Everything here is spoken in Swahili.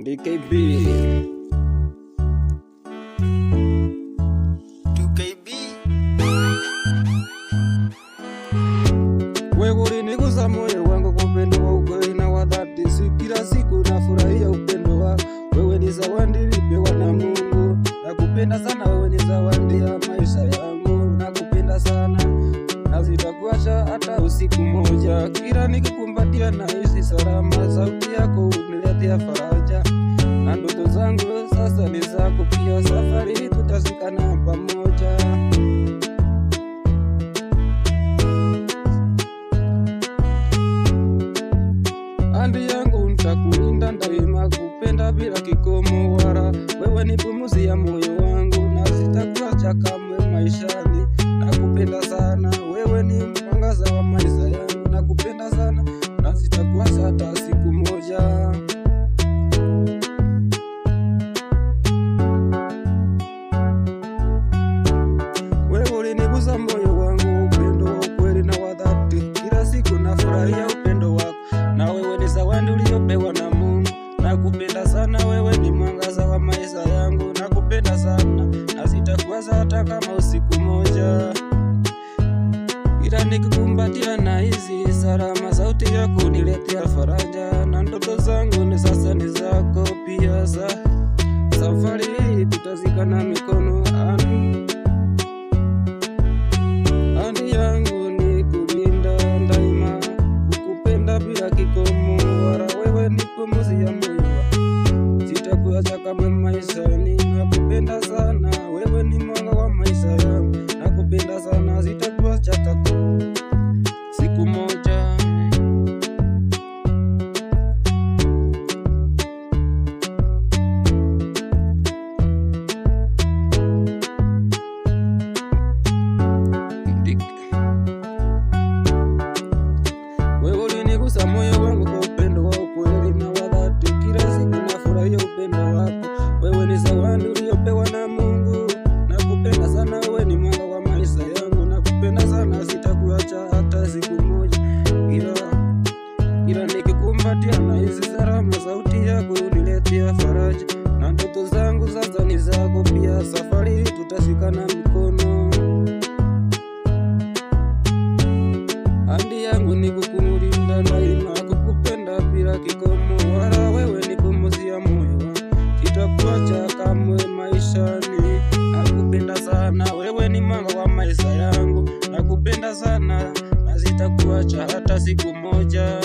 DKB 2KB. wewe ulinigusa moyo wangu kwa upendo wa ukweli na wa dhati. Kila siku nafurahia upendo wako. Wewe ni zawadi nilipewa na Mungu. Nakupenda sana, wewe ni zawadi ya maisha yangu. Nakupenda sana na sitakuacha hata usiku moja. Kila nikikumbatia nahisi salama. Sauti yako uniletea faraja na ndoto zangu sasa ni zako pia. Safari hii tutashikana pamoja. Andi yangu nitakulinda daima, kupenda bila kikomo wala. Wewe ni pumzi ya moyo wangu na sitakuacha kamwe maishani. Nakupenda sana, wewe ni mwangaza wa maisha yangu. Nakupenda sana na sitakuacha hata siku moja. Wewe ulinigusa moyo wangu, upendo wa ukweli na wa dhati. Kila siku nafurahia upendo wako, na wewe ni zawadi uliyopewa na Mungu. Nakupenda sana, wewe ni mwangaza wa maisha yangu. Nakupenda sana na sitakuacha hata kama usiku moja. Kila nikikumbatia nahisi salama, sauti yako uniletea faraja na ndoto zangu ni sasa ni zako pia. Safari hii tutashikana mikono. Andi yangu ni kulinda daima, kukupenda bila kikomo wala. Wewe ni pumzi ya moyo wangu, sitakuacha kamwe maishani. Nakupenda sana, wewe ni mwanga wa maisha yangu. Nakupenda sana, sitakuacha hata siku moja. Wewe ulinigusa moyo wangu kwa upendo wa ukweli na wa dhati. Kila siku nafurahia upendo wako. Wewe ni zawadi uliyopewa na Mungu. Nakupenda sana, wewe ni mwanga wa maisha yangu. Nakupenda sana, sitakuacha hata siku moja. Ila nikikumbatia nahisi salama, sauti yako uniletea faraja na ndoto zangu sasa ni zako pia. Safari hii tutashikana mikono. Andi yangu ni kukulinda daima, kukupenda bila kikomo wala. Wewe ni pumzi ya moyo wangu, sitakuacha kamwe maishani. Nakupenda sana, wewe ni mwanga wa maisha yangu. Nakupenda sana na sitakuacha hata siku moja.